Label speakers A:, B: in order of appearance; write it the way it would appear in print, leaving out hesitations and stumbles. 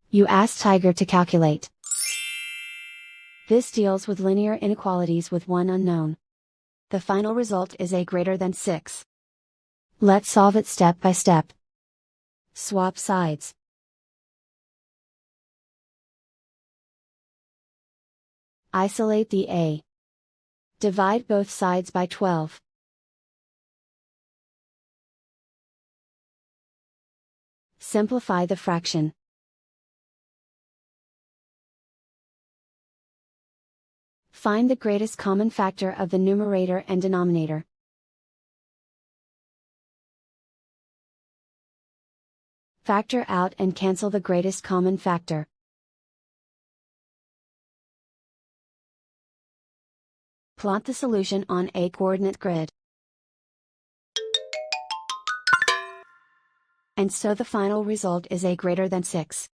A: You ask Tiger to calculate. This deals with linear inequalities with one unknown. The final result is a greater than 6. Let's solve it step by step. Swap sides. Isolate the a. Divide both sides by 12. Simplify the fraction. Find the greatest common factor of the numerator and denominator. Factor out and cancel the greatest common factor. Plot the solution on a coordinate grid. And so the final result is a greater than 6.